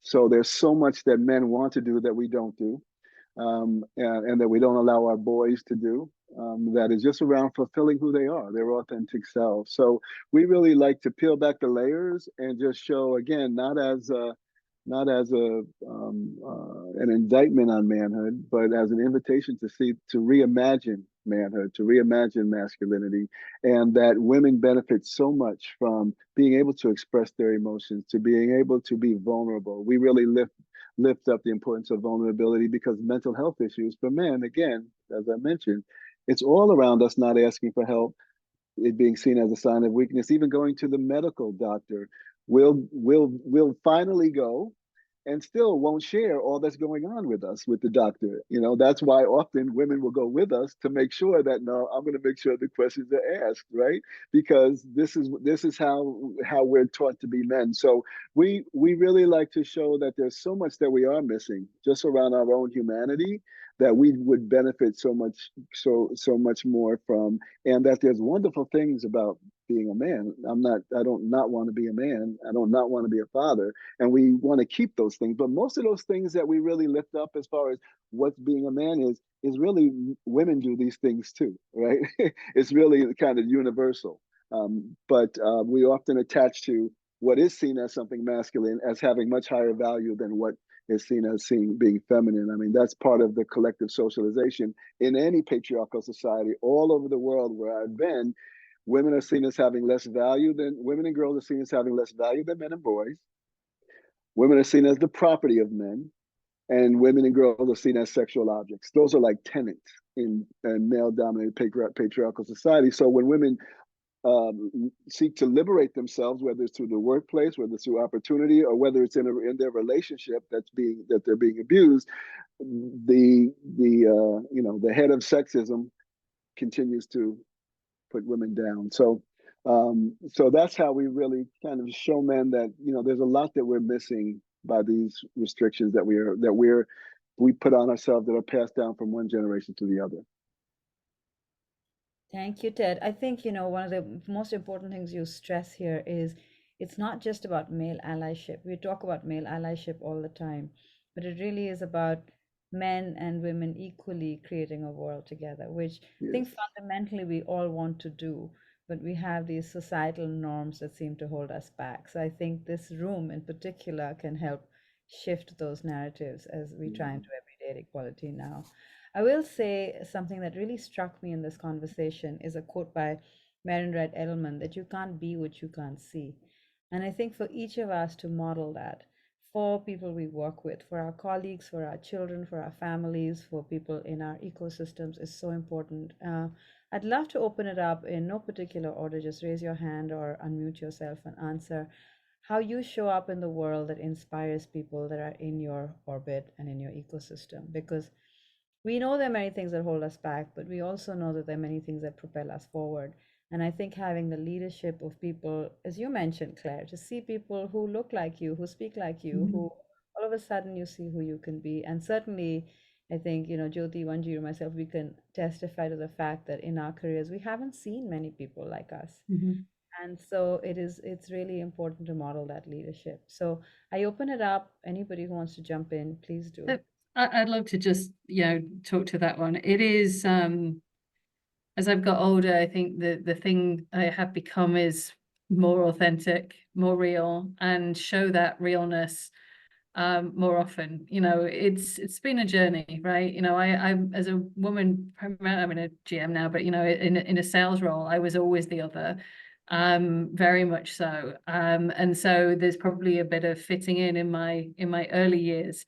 So there's so much that men want to do that we don't do, and that we don't allow our boys to do, that is just around fulfilling who they are, their authentic selves. So we really like to peel back the layers and just show, again, not as an indictment on manhood, but as an invitation to reimagine manhood, to reimagine masculinity, and that women benefit so much from being able to express their emotions, to being able to be vulnerable. We really lift up the importance of vulnerability, because mental health issues for men, again, as I mentioned, it's all around us not asking for help, it being seen as a sign of weakness. Even going to the medical doctor, we'll finally go and still won't share all that's going on with us with the doctor. That's why often women will go with us to make sure that, no, I'm going to make sure the questions are asked, right? Because this is how we're taught to be men. So we really like to show that there's so much that we are missing just around our own humanity that we would benefit so much more from, and that there's wonderful things about being a man. I don't not want to be a man. I don't not want to be a father. And we want to keep those things. But most of those things that we really lift up as far as what being a man is really women do these things too, right? It's really kind of universal. But we often attach to what is seen as something masculine as having much higher value than what is seen as being feminine. I mean, that's part of the collective socialization in any patriarchal society all over the world where I've been. Women are seen as having less value women and girls are seen as having less value than men and boys. Women are seen as the property of men, and women and girls are seen as sexual objects. Those are like tenets in male-dominated patriarchal society. So when women seek to liberate themselves, whether it's through the workplace, whether it's through opportunity, or whether it's in their relationship that they're being abused, the head of sexism continues to put women down. So that's how we really kind of show men that there's a lot that we're missing by these restrictions that we put on ourselves that are passed down from one generation to the other. Thank you, Ted. I think, one of the most important things you stress here is it's not just about male allyship. We talk about male allyship all the time, but it really is about men and women equally creating a world together, which I think fundamentally we all want to do, but we have these societal norms that seem to hold us back. So I think this room in particular can help shift those narratives as we try and do everyday equality now. I will say something that really struck me in this conversation is a quote by Marian Wright Edelman that you can't be what you can't see. And I think for each of us to model that for people we work with, for our colleagues, for our children, for our families, for people in our ecosystems is so important. I'd love to open it up in no particular order, just raise your hand or unmute yourself and answer how you show up in the world that inspires people that are in your orbit and in your ecosystem. Because we know there are many things that hold us back, but we also know that there are many things that propel us forward. And I think having the leadership of people, as you mentioned, Claire, to see people who look like you, who speak like you, who all of a sudden you see who you can be. And certainly, I think, Jyoti, Wanjiru, myself, we can testify to the fact that in our careers, we haven't seen many people like us. And so it's really important to model that leadership. So I open it up. Anybody who wants to jump in, please do. I'd love to just, talk to that one. It is, as I've got older, I think the thing I have become is more authentic, more real, and show that realness more often. It's been a journey, right? I'm as a woman, I'm in a GM now, but in a sales role, I was always the other, very much so. And so there's probably a bit of fitting in my early years.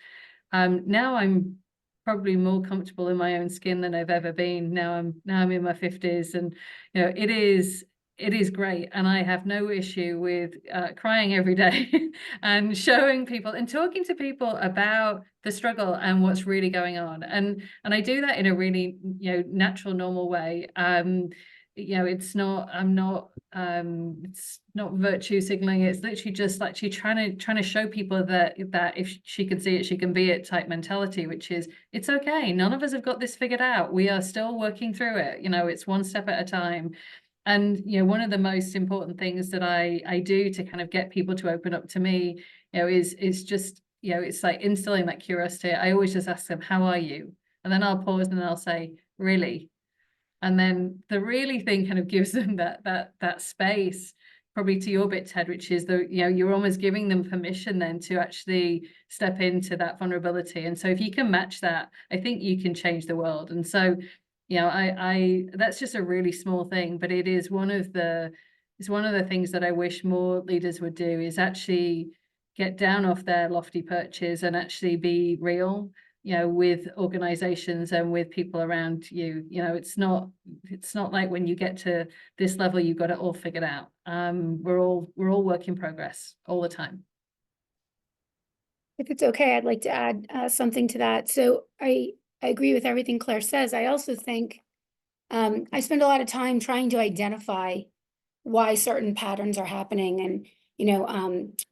Now I'm probably more comfortable in my own skin than I've ever been. Now I'm in my 50s, and it is great, and I have no issue with crying every day and showing people and talking to people about the struggle and what's really going on, and I do that in a really natural, normal way. It's not virtue signaling. It's literally just actually trying to show people that if she can see it, she can be it type mentality, which is it's okay. None of us have got this figured out. We are still working through it. It's one step at a time. And one of the most important things that I do to kind of get people to open up to me, is just it's like instilling that curiosity. I always just ask them, "How are you?" And then I'll pause and I'll say, "Really?" And then the really thing kind of gives them that space, probably to your bit, Ted, which is you're almost giving them permission then to actually step into that vulnerability. And so if you can match that, I think you can change the world. And so, I that's just a really small thing, but it is one of the things that I wish more leaders would do, is actually get down off their lofty perches and actually be real. With organizations and with people around you. It's not like when you get to this level, you've got it all figured out. We're all work in progress all the time. If it's okay, I'd like to add something to that. So I agree with everything Claire says. I also think I spend a lot of time trying to identify why certain patterns are happening, and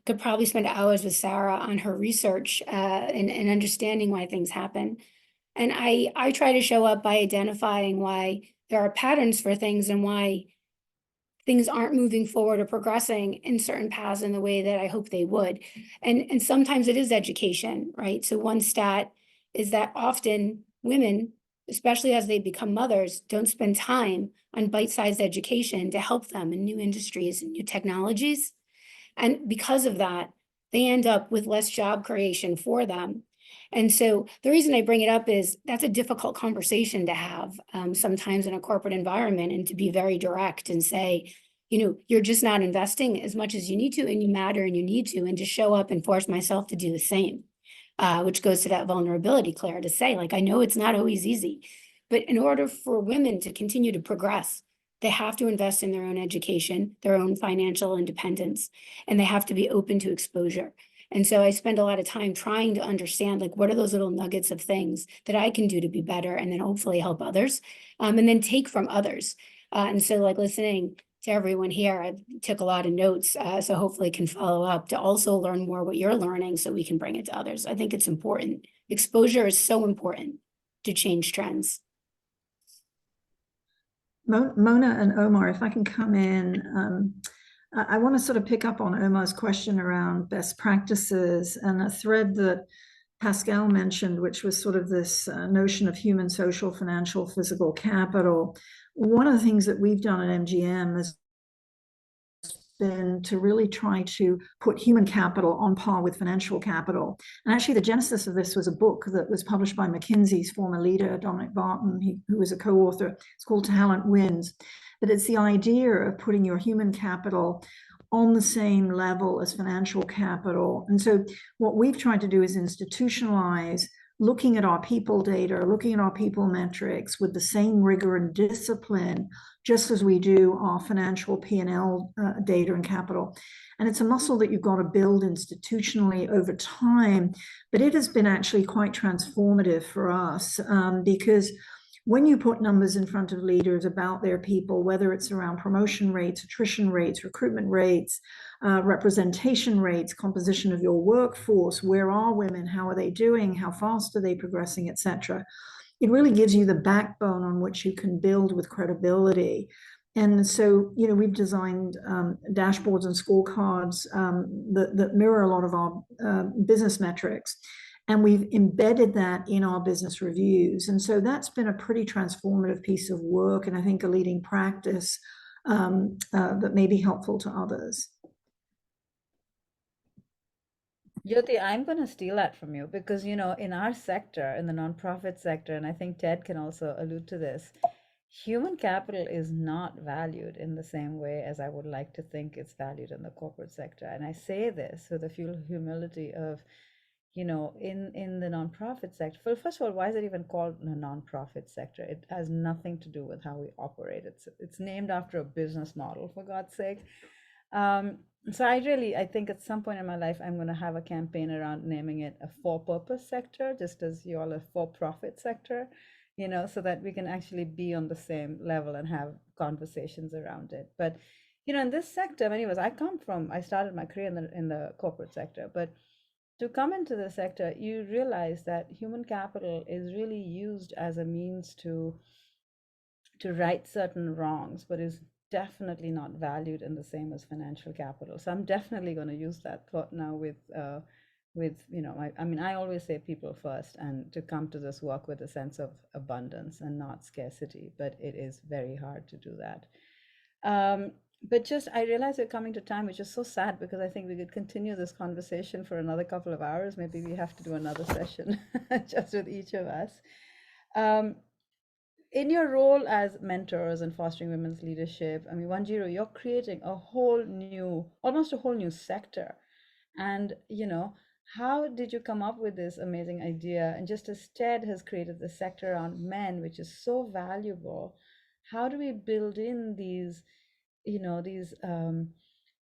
could probably spend hours with Sarah on her research and understanding why things happen. And I try to show up by identifying why there are patterns for things and why things aren't moving forward or progressing in certain paths in the way that I hope they would. And sometimes it is education, right? So one stat is that often women, especially as they become mothers, don't spend time on bite-sized education to help them in new industries and new technologies. And because of that, they end up with less job creation for them. And so the reason I bring it up is that's a difficult conversation to have sometimes in a corporate environment, and to be very direct and say, you're just not investing as much as you need to, and you matter and you need to, and just show up and force myself to do the same, which goes to that vulnerability, Claire, to say, I know it's not always easy, but in order for women to continue to progress, they have to invest in their own education, their own financial independence, and they have to be open to exposure. And so I spend a lot of time trying to understand, what are those little nuggets of things that I can do to be better, and then hopefully help others, and then take from others. And so listening to everyone here. I took a lot of notes, so hopefully can follow up to also learn more what you're learning so we can bring it to others. I think it's important. Exposure is so important to change trends. Mona and Omar, if I can come in, I want to sort of pick up on Omar's question around best practices and a thread that Pascale mentioned, which was sort of this notion of human, social, financial, physical capital. One of the things that we've done at MGM has been to really try to put human capital on par with financial capital. And actually the genesis of this was a book that was published by McKinsey's former leader, Dominic Barton, who was a co-author. It's called Talent Wins. But it's the idea of putting your human capital on the same level as financial capital. And so what we've tried to do is institutionalize looking at our people data, looking at our people metrics with the same rigor and discipline, just as we do our financial P&L data and capital. And it's a muscle that you've got to build institutionally over time, but it has been actually quite transformative for us because when you put numbers in front of leaders about their people, whether it's around promotion rates, attrition rates, recruitment rates, representation rates, composition of your workforce, where are women, how are they doing, how fast are they progressing, etc. It really gives you the backbone on which you can build with credibility. And so, you know, we've designed dashboards and scorecards that mirror a lot of our business metrics. And we've embedded that in our business reviews. And so that's been a pretty transformative piece of work, and I think a leading practice that may be helpful to others. Jyoti, I'm going to steal that from you because, you know, in our sector, in the nonprofit sector, and I think Ted can also allude to this, human capital is not valued in the same way as I would like to think it's valued in the corporate sector. And I say this with a few humility of, you know, in the nonprofit sector. Well, first of all, why is it even called a nonprofit sector? It has nothing to do with how we operate. It's named after a business model, for God's sake. So I think at some point in my life, I'm going to have a campaign around naming it a for-purpose sector, just as you all a for-profit sector, you know, so that we can actually be on the same level and have conversations around it. But, you know, in this sector, anyways, I started my career in the corporate sector, but to come into the sector, you realize that human capital is really used as a means to right certain wrongs, but is definitely not valued in the same as financial capital. So I'm definitely going to use that thought now with you know, I mean, I always say people first, and to come to this work with a sense of abundance and not scarcity, but it is very hard to do that. But just, I realize we're coming to time, which is so sad because I think we could continue this conversation for another couple of hours. Maybe we have to do another session just with each of us. In your role as mentors and fostering women's leadership, I mean, Wanjiru, you're creating almost a whole new sector. And, you know, how did you come up with this amazing idea? And just as Ted has created the sector around men, which is so valuable, how do we build in these, you know, these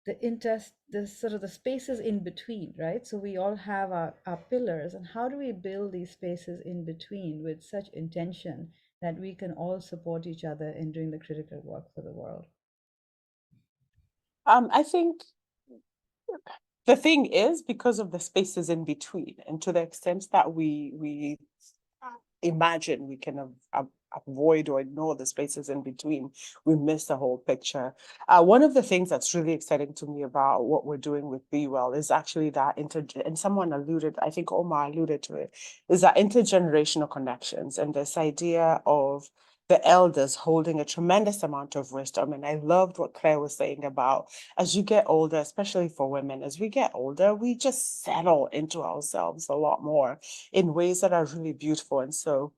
the sort of the spaces in between, right? So we all have our pillars, and how do we build these spaces in between with such intention that we can all support each other in doing the critical work for the world? I think the thing is, because of the spaces in between, and to the extent that we imagine we can avoid or ignore the spaces in between, we miss the whole picture. One of the things that's really exciting to me about what we're doing with Be Well is actually that and someone alluded, I think Omar alluded to it, is that intergenerational connections and this idea of the elders holding a tremendous amount of wisdom. And I loved what Claire was saying about, as you get older, especially for women, as we get older, we just settle into ourselves a lot more in ways that are really beautiful. And so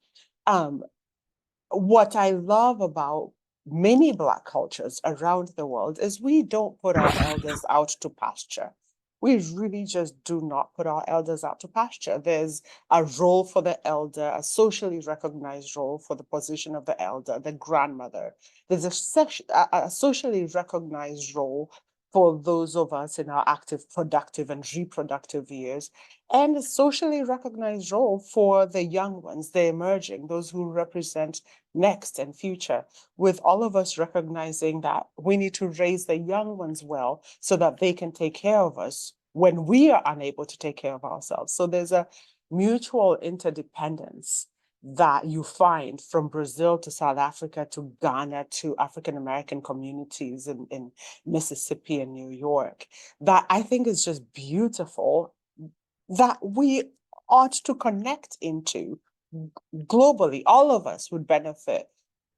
what I love about many Black cultures around the world is we don't put our elders out to pasture. We really just do not put our elders out to pasture. There's a role for the elder, a socially recognized role for the position of the elder, the grandmother. There's a socially recognized role for those of us in our active, productive, and reproductive years, and a socially recognized role for the young ones, the emerging, those who represent next and future, with all of us recognizing that we need to raise the young ones well so that they can take care of us when we are unable to take care of ourselves. So there's a mutual interdependence that you find from Brazil to South Africa to Ghana to African American communities in Mississippi and New York, that I think is just beautiful, that we ought to connect into globally. All of us would benefit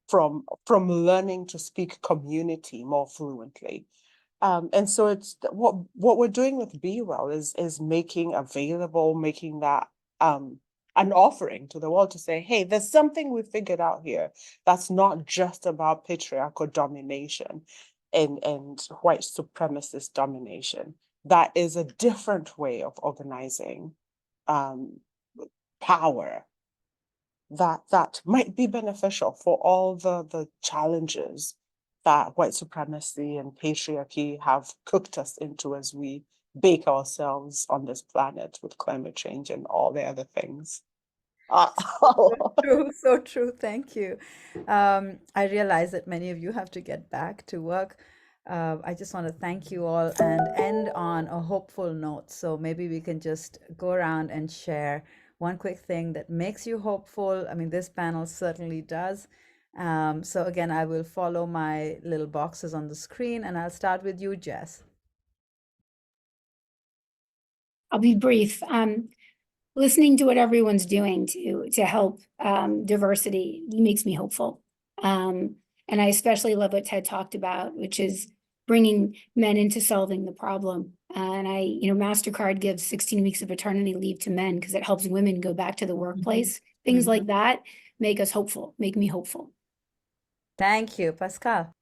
from learning to speak community more fluently. And so it's what we're doing with Be Well is making available, making that an offering to the world to say, hey, there's something we figured out here that's not just about patriarchal domination and white supremacist domination. That is a different way of organizing power that might be beneficial for all the challenges that white supremacy and patriarchy have cooked us into as we bake ourselves on this planet with climate change and all the other things. So true, so true. Thank you. I realize that many of you have to get back to work. I just want to thank you all and end on a hopeful note. So maybe we can just go around and share one quick thing that makes you hopeful. I mean, this panel certainly does. So again, I will follow my little boxes on the screen, and I'll start with you, Jess. I'll be brief. Listening to what everyone's doing to help diversity makes me hopeful. And I especially love what Ted talked about, which is bringing men into solving the problem. And Mastercard gives 16 weeks of paternity leave to men because it helps women go back to the workplace. Things like that make us hopeful, make me hopeful. Thank you, Pascale.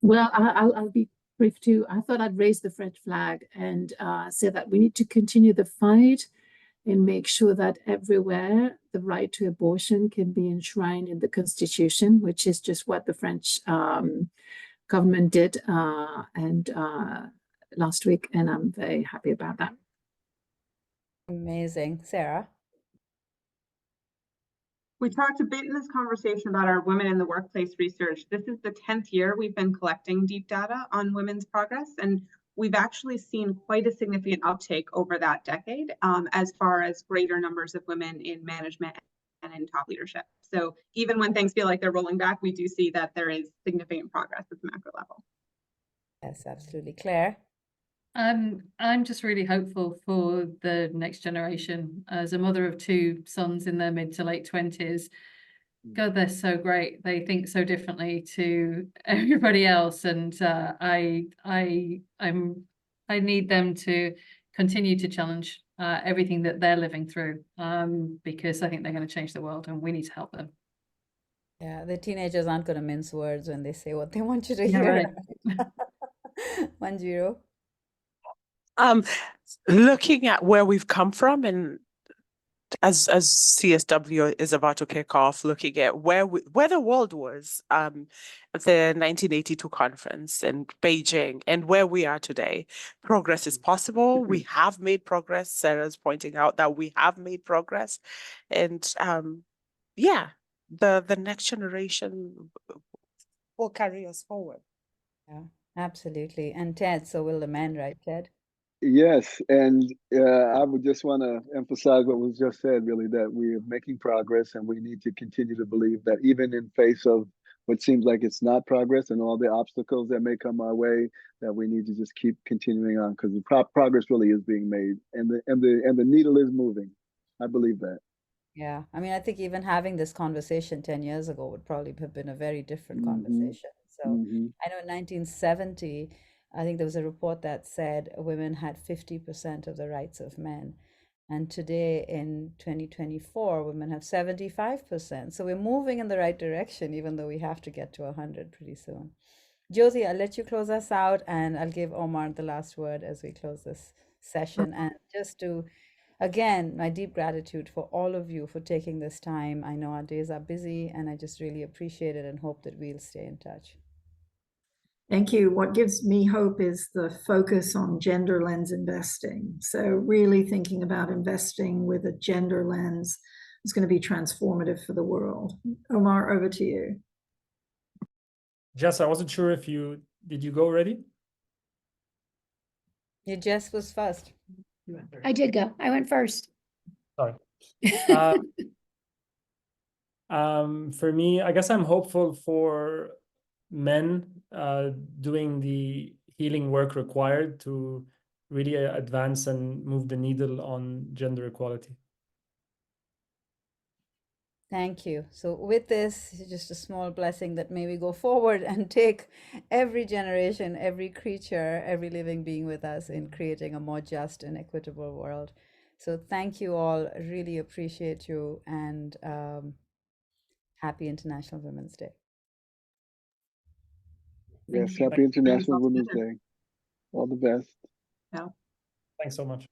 Well, I'll be brief too. I thought I'd raise the French flag and say that we need to continue the fight and make sure that everywhere the right to abortion can be enshrined in the Constitution, which is just what the French government did last week, and I'm very happy about that. Amazing. Sarah? We talked a bit in this conversation about our women in the workplace research. This is the 10th year we've been collecting deep data on women's progress, and we've actually seen quite a significant uptake over that decade as far as greater numbers of women in management and in top leadership. So even when things feel like they're rolling back, we do see that there is significant progress at the macro level. Yes, absolutely. Claire? I'm just really hopeful for the next generation. As a mother of two sons in their mid to late 20s, God, they're so great. They think so differently to everybody else, and I need them to continue to challenge everything that they're living through, because I think they're going to change the world, and we need to help them. Yeah, the teenagers aren't going to mince words when they say what they want you to hear. Right. Manjiro? Looking at where we've come from, and as CSW is about to kick off, looking at where the world was at the 1982 conference in Beijing and where we are today, progress is possible. We have made progress. Sarah's pointing out that we have made progress, and the next generation will carry us forward. Yeah, absolutely. And Ted, so will the men, right, Ted? Yes, and I would just want to emphasize what was just said, really, that we are making progress, and we need to continue to believe that even in face of what seems like it's not progress and all the obstacles that may come our way, that we need to just keep continuing on, because the progress really is being made, and the needle is moving. I believe that. Yeah, I mean, I think even having this conversation 10 years ago would probably have been a very different conversation. So I know in 1970, I think there was a report that said women had 50% of the rights of men. And today in 2024, women have 75%. So we're moving in the right direction, even though we have to get to 100 pretty soon. Jyoti, I'll let you close us out, and I'll give Omar the last word as we close this session. And just to, again, my deep gratitude for all of you for taking this time. I know our days are busy, and I just really appreciate it and hope that we'll stay in touch. Thank you. What gives me hope is the focus on gender lens investing. So really thinking about investing with a gender lens is going to be transformative for the world. Omar, over to you. Jess, I wasn't sure if did you go already? Yeah, Jess was first. I did go. I went first. Sorry. For me, I guess I'm hopeful for men doing the healing work required to really advance and move the needle on gender equality. Thank you. So with this, just a small blessing that may we go forward and take every generation, every creature, every living being with us in creating a more just and equitable world. So thank you all. I really appreciate you, and happy International Women's Day. Yes, happy International Women's Day. All the best. Yeah. Thanks so much.